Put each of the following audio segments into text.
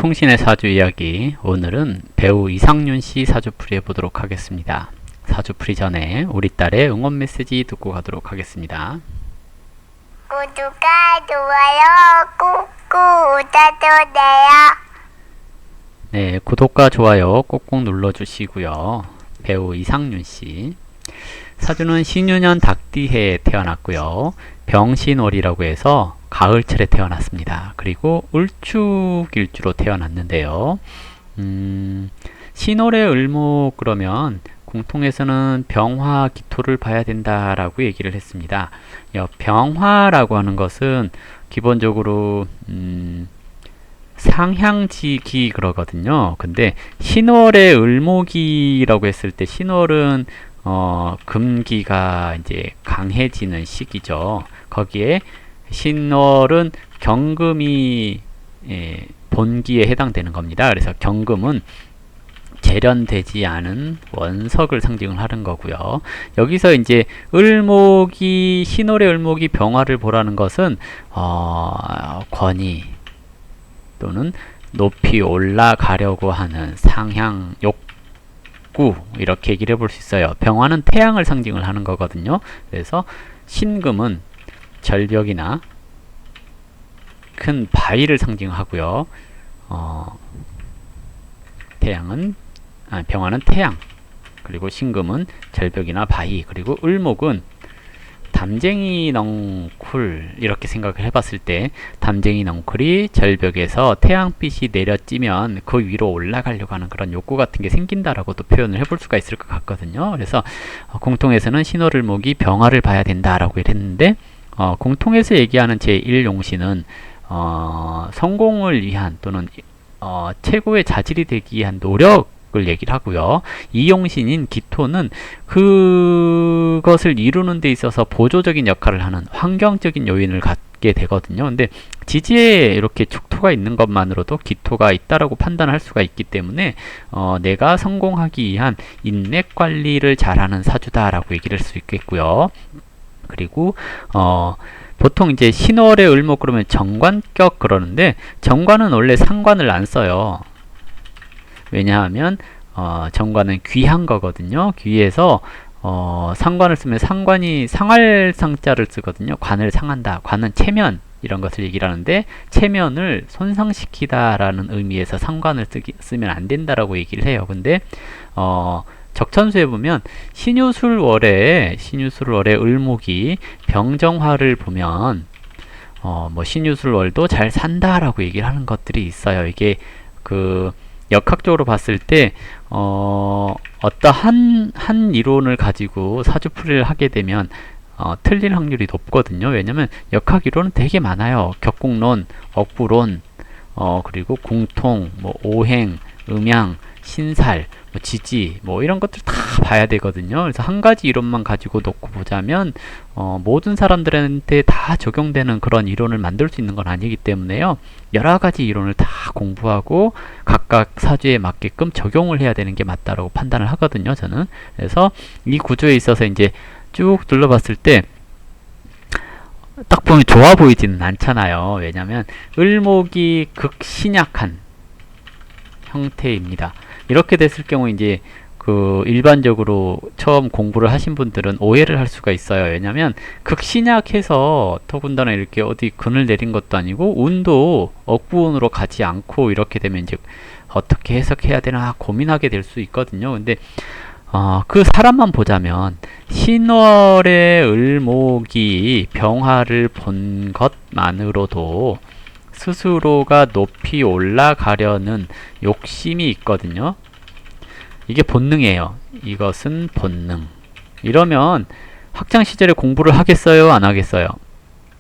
풍신의 사주 이야기, 오늘은 배우 이상윤 씨 사주풀이 해보도록 하겠습니다. 사주풀이 전에 우리 딸의 응원 메시지 듣고 가도록 하겠습니다. 구독과 좋아요 꾹꾹 눌러주세요. 네, 구독과 좋아요 꼭꼭 눌러주시고요. 배우 이상윤 씨 사주는 신유년 닭띠해에 태어났고요. 병신월이라고 해서 가을철에 태어났습니다. 그리고 을축일주로 태어났는데요. 신월의 을목 그러면 공통에서는 병화 기토를 봐야 된다라고 얘기를 했습니다. 병화라고 하는 것은 기본적으로 상향지기 그러거든요. 근데 신월의 을목이라고 했을 때 신월은 금기가 이제 강해지는 시기죠. 거기에 신월은 경금이 본기에 해당되는 겁니다. 그래서 경금은 재련되지 않은 원석을 상징을 하는 거고요. 여기서 이제 을목이 신월의 을목이 병화를 보라는 것은 권위 또는 높이 올라가려고 하는 상향 욕구 이렇게 얘기를 해볼 수 있어요. 병화는 태양을 상징을 하는 거거든요. 그래서 신금은 절벽이나 큰 바위를 상징하고요. 병화는 태양, 그리고 신금은 절벽이나 바위, 그리고 을목은 담쟁이 넝쿨 이렇게 생각을 해봤을 때 담쟁이 넝쿨이 절벽에서 태양빛이 내려찌면 그 위로 올라가려고 하는 그런 욕구 같은 게 생긴다라고 또 표현을 해볼 수가 있을 것 같거든요. 그래서 공통에서는 신월을목이 병화를 봐야 된다라고 했는데 공통에서 얘기하는 제1용신은 성공을 위한 또는 최고의 자질이 되기 위한 노력을 얘기를 하고요. 이용신인 기토는 그것을 이루는 데 있어서 보조적인 역할을 하는 환경적인 요인을 갖게 되거든요. 근데 지지에 이렇게 축토가 있는 것만으로도 기토가 있다라고 판단할 수가 있기 때문에 내가 성공하기 위한 인맥 관리를 잘하는 사주다라고 얘기를 할 수 있겠고요. 그리고 보통 이제 신월의 을목 그러면 정관격 그러는데 정관은 원래 상관을 안 써요. 왜냐하면 정관은 귀한 거거든요. 귀해서 상관을 쓰면 상관이 상할 상자를 쓰거든요. 관을 상한다. 관은 체면 이런 것을 얘기를 하는데 체면을 손상시키다라는 의미에서 상관을 쓰면 안 된다라고 얘기를 해요. 근데 적천수에 보면 신유술월에 을목이 병정화를 보면 뭐 신유술월도 잘 산다라고 얘기를 하는 것들이 있어요. 이게 그 역학적으로 봤을 때 어떠한 이론을 가지고 사주풀이를 하게 되면 틀릴 확률이 높거든요. 왜냐면 역학 이론은 되게 많아요. 격국론, 억부론, 그리고 공통, 뭐 오행, 음양, 신살, 뭐 지지, 뭐 이런 것들 다 봐야 되거든요. 그래서 한 가지 이론만 가지고 놓고 보자면 모든 사람들한테 다 적용되는 그런 이론을 만들 수 있는 건 아니기 때문에요. 여러 가지 이론을 다 공부하고 각각 사주에 맞게끔 적용을 해야 되는 게 맞다라고 판단을 하거든요. 저는. 그래서 이 구조에 있어서 이제 쭉 둘러봤을 때 딱 보면 좋아 보이지는 않잖아요. 왜냐하면 을목이 극신약한 형태입니다. 이렇게 됐을 경우 이제 그 일반적으로 처음 공부를 하신 분들은 오해를 할 수가 있어요. 왜냐면 극신약해서 더군다나 이렇게 어디 근을 내린 것도 아니고 운도 억부운으로 가지 않고 이렇게 되면 이제 어떻게 해석해야 되나 고민하게 될 수 있거든요. 근데 그 사람만 보자면 신월의 을목이 병화를 본 것만으로도 스스로가 높이 올라가려는 욕심이 있거든요. 이게 본능이에요. 이것은 본능. 이러면 학창시절에 공부를 하겠어요? 안 하겠어요?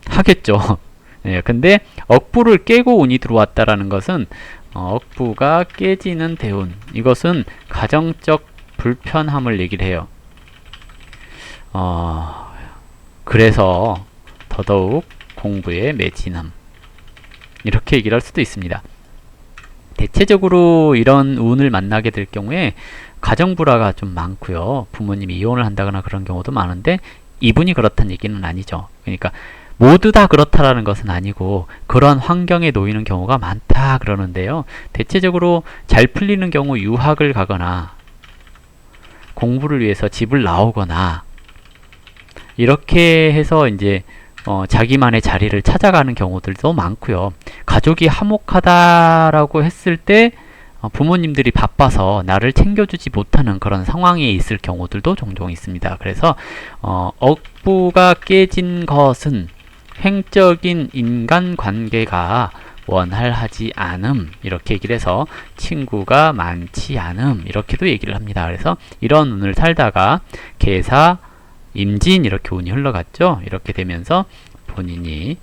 하겠죠. 네, 근데 억부를 깨고 운이 들어왔다라는 것은 억부가 깨지는 대운. 이것은 가정적 불편함을 얘기를 해요. 그래서 더더욱 공부에 매진함. 이렇게 얘기를 할 수도 있습니다. 대체적으로 이런 운을 만나게 될 경우에 가정불화가 좀 많고요. 부모님이 이혼을 한다거나 그런 경우도 많은데 이분이 그렇다는 얘기는 아니죠. 그러니까 모두 다 그렇다라는 것은 아니고 그런 환경에 놓이는 경우가 많다 그러는데요. 대체적으로 잘 풀리는 경우 유학을 가거나 공부를 위해서 집을 나오거나 이렇게 해서 이제 자기만의 자리를 찾아가는 경우들도 많고요. 가족이 화목하다라고 했을 때 부모님들이 바빠서 나를 챙겨주지 못하는 그런 상황에 있을 경우들도 종종 있습니다. 그래서 억부가 깨진 것은 횡적인 인간관계가 원활하지 않음 이렇게 얘기를 해서 친구가 많지 않음 이렇게도 얘기를 합니다. 그래서 이런 운을 살다가 개사, 임진 이렇게 운이 흘러갔죠. 이렇게 되면서 본인이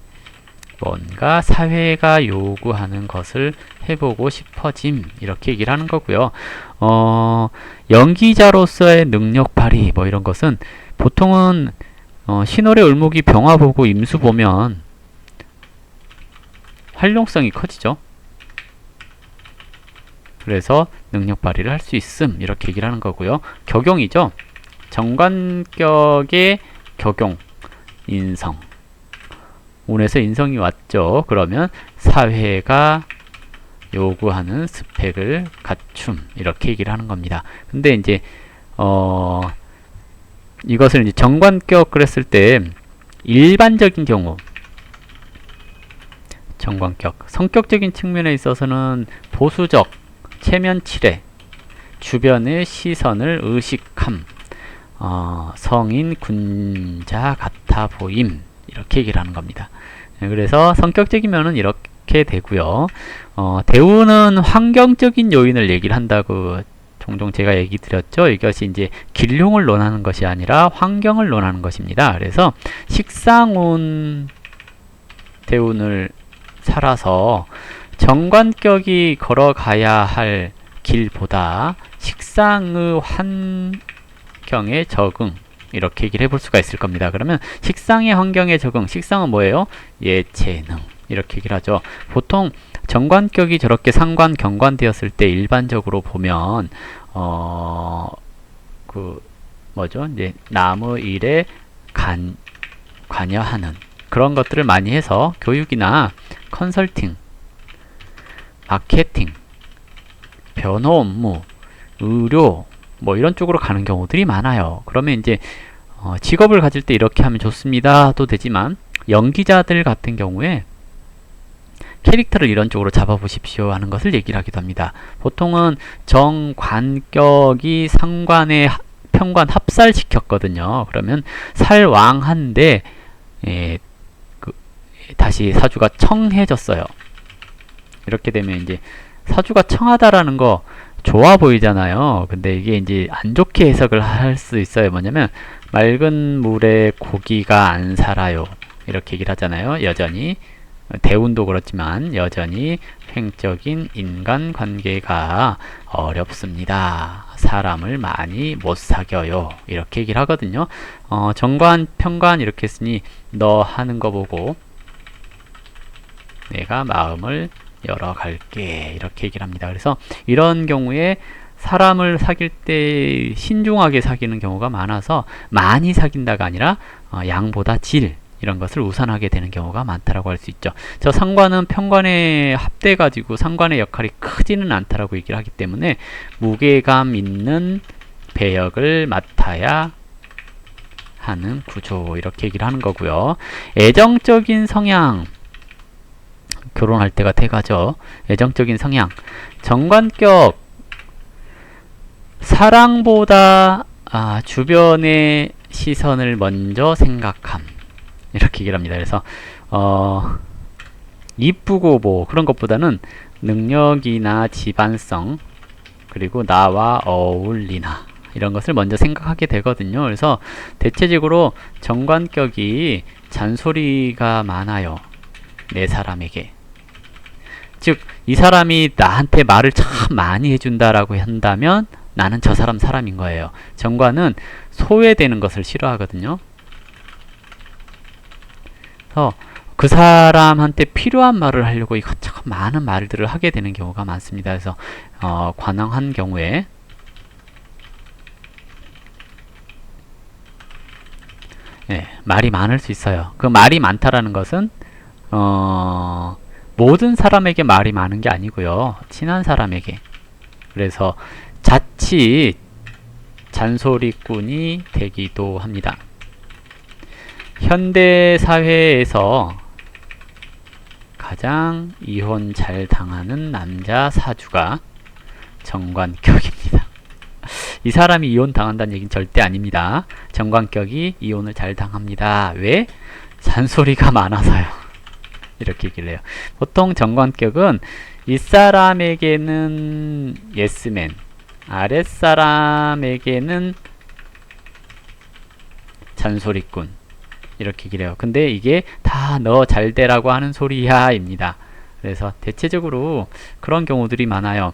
뭔가 사회가 요구하는 것을 해보고 싶어짐 이렇게 얘기를 하는 거고요. 연기자로서의 능력 발휘 뭐 이런 것은 보통은 신월의 을목이 병화 보고 임수 보면 활용성이 커지죠. 그래서 능력 발휘를 할 수 있음 이렇게 얘기를 하는 거고요. 격용이죠. 정관격의 격용, 인성. 운에서 인성이 왔죠. 그러면 사회가 요구하는 스펙을 갖춤 이렇게 얘기를 하는 겁니다. 근데 이제 이것을 이제 정관격 그랬을 때 일반적인 경우 정관격 성격적인 측면에 있어서는 보수적, 체면칠해, 주변의 시선을 의식함, 성인 군자 같아 보임 이렇게 얘기를 하는 겁니다. 그래서 성격적인 면은 이렇게 되고요. 대우는 환경적인 요인을 얘기를 한다고 종종 제가 얘기 드렸죠. 이것이 이제 길흉을 논하는 것이 아니라 환경을 논하는 것입니다. 그래서 식상운 대운을 살아서 정관격이 걸어가야 할 길보다 식상의 환경에 적응 이렇게 얘기를 해볼 수가 있을 겁니다. 그러면 식상의 환경에 적응, 식상은 뭐예요? 예체능 이렇게 얘기를 하죠. 보통 정관격이 저렇게 상관, 경관 되었을 때 일반적으로 보면 뭐죠? 이제 남의 일에 관여하는 그런 것들을 많이 해서 교육이나 컨설팅, 마케팅, 변호 업무, 의료 뭐 이런 쪽으로 가는 경우들이 많아요. 그러면 이제 직업을 가질 때 이렇게 하면 좋습니다도 되지만 연기자들 같은 경우에 캐릭터를 이런 쪽으로 잡아보십시오 하는 것을 얘기를 하기도 합니다. 보통은 정관격이 상관에 편관 합살시켰거든요. 그러면 살왕한데 다시 사주가 청해졌어요. 이렇게 되면 이제 사주가 청하다라는 거 좋아 보이잖아요. 근데 이게 이제 안 좋게 해석을 할 수 있어요. 뭐냐면 맑은 물에 고기가 안 살아요. 이렇게 얘기를 하잖아요. 여전히 대운도 그렇지만 여전히 횡적인 인간관계가 어렵습니다. 사람을 많이 못 사겨요. 이렇게 얘기를 하거든요. 정관, 편관 이렇게 했으니 너 하는 거 보고 내가 마음을 열어갈게 이렇게 얘기를 합니다. 그래서 이런 경우에 사람을 사귈 때 신중하게 사귀는 경우가 많아서 많이 사귄다가 아니라 양보다 질 이런 것을 우선하게 되는 경우가 많다라고 할 수 있죠. 저 상관은 편관에 합돼 가지고 상관의 역할이 크지는 않다라고 얘기를 하기 때문에 무게감 있는 배역을 맡아야 하는 구조 이렇게 얘기를 하는 거고요. 애정적인 성향 결혼할 때가 태가죠. 애정적인 성향 정관격 사랑보다 주변의 시선을 먼저 생각함 이렇게 얘기를 합니다. 그래서 이쁘고 뭐 그런 것보다는 능력이나 집안성 그리고 나와 어울리나 이런 것을 먼저 생각하게 되거든요. 그래서 대체적으로 정관격이 잔소리가 많아요. 내 사람에게. 즉, 이 사람이 나한테 말을 참 많이 해준다라고 한다면 나는 저 사람인 거예요. 정관은 소외되는 것을 싫어하거든요. 그래서 그 사람한테 필요한 말을 하려고 이것저것 많은 말들을 하게 되는 경우가 많습니다. 그래서 관왕한 경우에 예, 말이 많을 수 있어요. 그 말이 많다라는 것은 모든 사람에게 말이 많은 게 아니고요. 친한 사람에게. 그래서 자칫 잔소리꾼이 되기도 합니다. 현대 사회에서 가장 이혼 잘 당하는 남자 사주가 정관격입니다. 이 사람이 이혼 당한다는 얘기는 절대 아닙니다. 정관격이 이혼을 잘 당합니다. 왜? 잔소리가 많아서요. 이렇게 얘기를 해요. 보통 정관격은 윗사람에게는 예스맨, 아랫사람에게는 잔소리꾼, 이렇게 얘기를 해요. 근데 이게 다 너 잘되라고 하는 소리야 입니다. 그래서 대체적으로 그런 경우들이 많아요.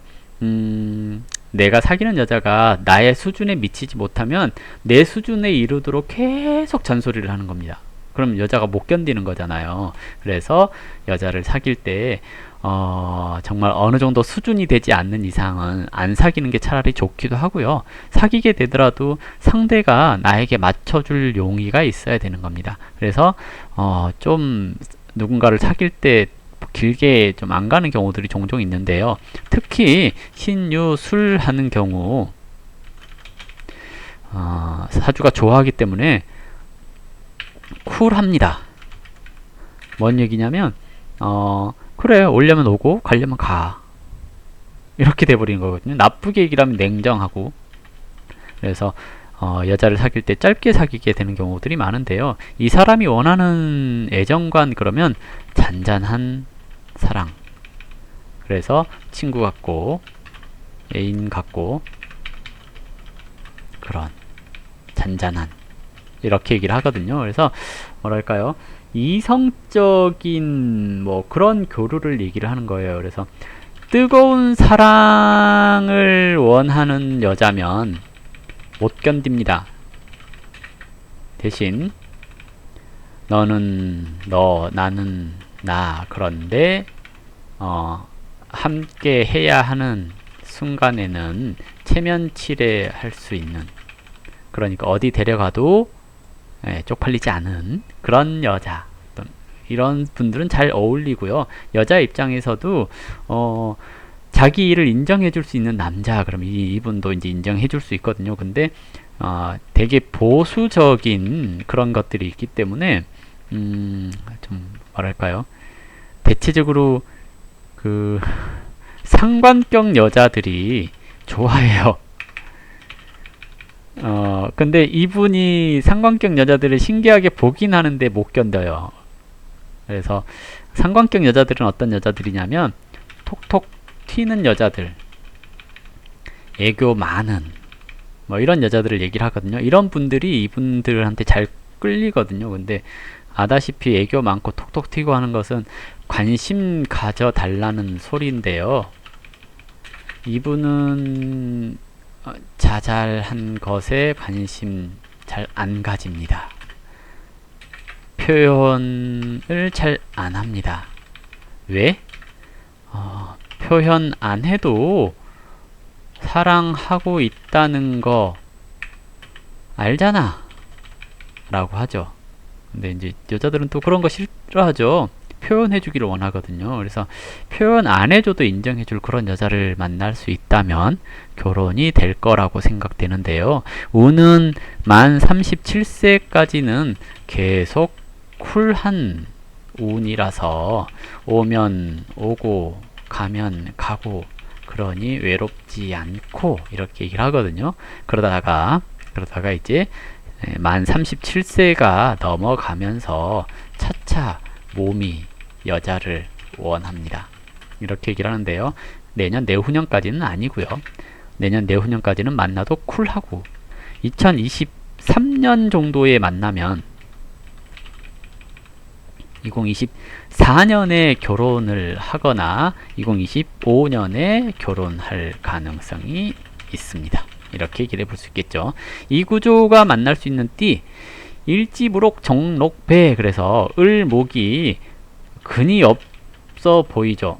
내가 사귀는 여자가 나의 수준에 미치지 못하면 내 수준에 이르도록 계속 잔소리를 하는 겁니다. 그럼 여자가 못 견디는 거잖아요. 그래서 여자를 사귈 때 정말 어느 정도 수준이 되지 않는 이상은 안 사귀는 게 차라리 좋기도 하고요. 사귀게 되더라도 상대가 나에게 맞춰줄 용의가 있어야 되는 겁니다. 그래서 좀 누군가를 사귈 때 길게 좀 안 가는 경우들이 종종 있는데요. 특히 신유 술 하는 경우 사주가 좋아하기 때문에 쿨합니다. 뭔 얘기냐면 그래 오려면 오고 가려면 가 이렇게 돼버리는 거거든요. 나쁘게 얘기를 하면 냉정하고. 그래서 여자를 사귈 때 짧게 사귀게 되는 경우들이 많은데요. 이 사람이 원하는 애정관 그러면 잔잔한 사랑. 그래서 친구 같고 애인 같고 그런 잔잔한 이렇게 얘기를 하거든요. 그래서 뭐랄까요, 이성적인 뭐 그런 교류를 얘기를 하는 거예요. 그래서 뜨거운 사랑을 원하는 여자면 못 견딥니다. 대신 너는 너, 나는 나, 그런데 함께 해야 하는 순간에는 체면치레 할 수 있는, 그러니까 어디 데려가도 쪽팔리지 않은 그런 여자, 이런 분들은 잘 어울리고요. 여자 입장에서도 자기 일을 인정해 줄 수 있는 남자, 그럼 이분도 이제 인정해 줄 수 있거든요. 근데 되게 보수적인 그런 것들이 있기 때문에 좀 뭐랄까요, 대체적으로 그 상관격 여자들이 좋아해요. 근데 이분이 상관격 여자들을 신기하게 보긴 하는데 못 견뎌요. 그래서 상관격 여자들은 어떤 여자들이냐면 톡톡 튀는 여자들, 애교 많은 뭐 이런 여자들을 얘기를 하거든요. 이런 분들이 이분들한테 잘 끌리거든요. 근데 아다시피 애교 많고 톡톡 튀고 하는 것은 관심 가져 달라는 소리인데요. 이분은 자잘한 것에 관심 잘 안 가집니다. 표현을 잘 안 합니다. 왜? 표현 안 해도 사랑하고 있다는 거 알잖아 라고 하죠. 근데 이제 여자들은 또 그런 거 싫어하죠. 표현해 주기를 원하거든요. 그래서 표현 안 해줘도 인정해 줄 그런 여자를 만날 수 있다면 결혼이 될 거라고 생각되는데요. 운은 만 37세까지는 계속 쿨한 운이라서 오면 오고 가면 가고 그러니 외롭지 않고 이렇게 얘기를 하거든요. 그러다가 이제 만 37세가 넘어가면서 차차 몸이 여자를 원합니다. 이렇게 얘기를 하는데요. 내년 내후년까지는 아니고요. 내년 내후년까지는 만나도 쿨하고 2023년 정도에 만나면 2024년에 결혼을 하거나 2025년에 결혼할 가능성이 있습니다. 이렇게 얘기를 해볼 수 있겠죠. 이 구조가 만날 수 있는 띠, 일지무록 정록배. 그래서 을목이 근이 없어 보이죠.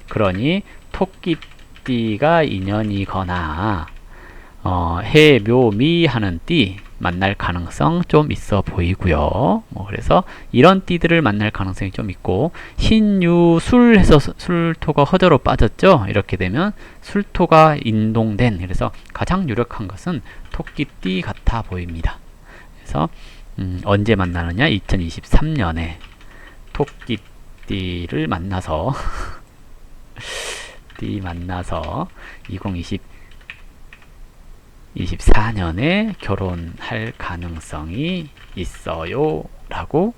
그러니 토끼띠가 인연이거나 해묘미 하는 띠, 만날 가능성 좀 있어 보이고요. 그래서 이런 띠들을 만날 가능성이 좀 있고, 신유술 해서 술토가 허저로 빠졌죠. 이렇게 되면 술토가 인동된, 그래서 가장 유력한 것은 토끼띠 같아 보입니다. 그래서 언제 만나느냐? 2023년에 토끼띠를 만나서 2024년에 결혼할 가능성이 있어요 라고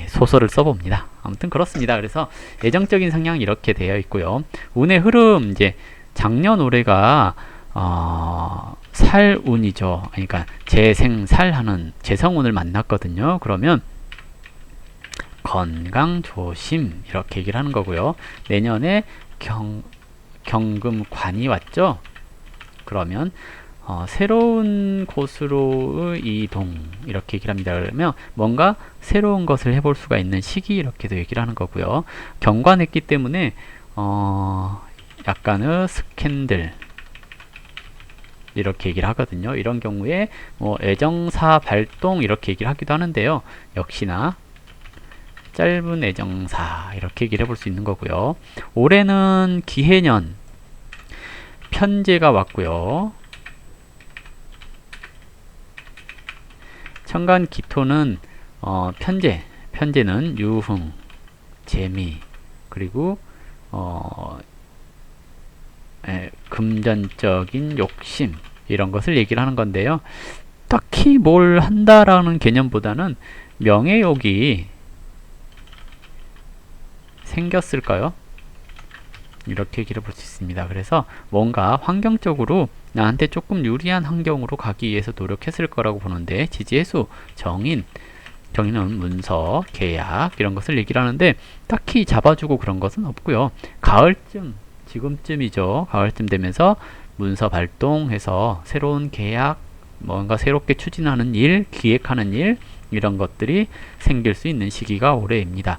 소설을 써봅니다. 아무튼 그렇습니다. 그래서 애정적인 성향 이렇게 되어 있고요. 운의 흐름, 이제 작년 올해가 살운이죠. 그러니까 재생살하는 재성운을 만났거든요. 그러면 건강 조심 이렇게 얘기를 하는 거고요. 내년에 경금관이 왔죠. 그러면 새로운 곳으로의 이동 이렇게 얘기를 합니다. 그러면 뭔가 새로운 것을 해볼 수가 있는 시기 이렇게도 얘기를 하는 거고요. 경관했기 때문에 약간의 스캔들 이렇게 얘기를 하거든요. 이런 경우에 뭐 애정사 발동 이렇게 얘기를 하기도 하는데요. 역시나 짧은 애정사 이렇게 얘기를 해볼 수 있는 거고요. 올해는 기해년 편제가 왔고요. 천간 기토는 편제는 유흥, 재미, 그리고 금전적인 욕심 이런 것을 얘기를 하는 건데요. 딱히 뭘 한다라는 개념보다는 명예욕이 생겼을까요? 이렇게 얘기를 볼 수 있습니다. 그래서 뭔가 환경적으로 나한테 조금 유리한 환경으로 가기 위해서 노력했을 거라고 보는데, 지지해수, 정인은 문서, 계약 이런 것을 얘기를 하는데 딱히 잡아주고 그런 것은 없고요. 가을쯤, 지금쯤이죠. 가을쯤 되면서 문서 발동해서 새로운 계약, 뭔가 새롭게 추진하는 일, 기획하는 일 이런 것들이 생길 수 있는 시기가 올해입니다.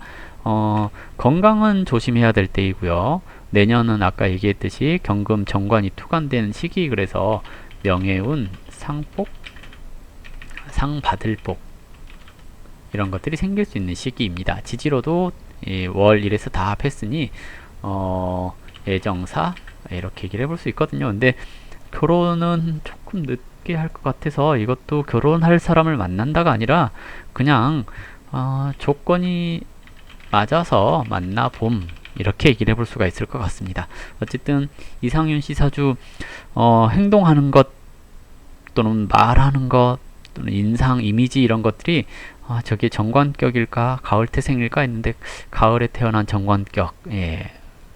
건강은 조심해야 될 때이고요. 내년은 아까 얘기했듯이 경금 정관이 투관되는 시기, 그래서 명예운, 상복, 상 받을 복 이런 것들이 생길 수 있는 시기입니다. 지지로도 월 1에서 다 합했으니 애정사 이렇게 얘기를 해볼 수 있거든요. 근데 결혼은 조금 늦게 할 것 같아서 이것도 결혼할 사람을 만난다가 아니라 그냥 조건이 맞아서 만나봄 이렇게 얘기를 해볼 수가 있을 것 같습니다. 어쨌든 이상윤씨 사주 행동하는 것 또는 말하는 것 또는 인상, 이미지 이런 것들이 저게 정관격일까 가을태생일까 했는데 가을에 태어난 정관격,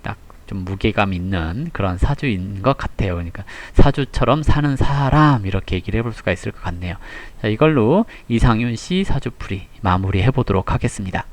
딱 좀 무게감 있는 그런 사주인 것 같아요. 그러니까 사주처럼 사는 사람 이렇게 얘기를 해볼 수가 있을 것 같네요. 자, 이걸로 이상윤씨 사주풀이 마무리 해보도록 하겠습니다.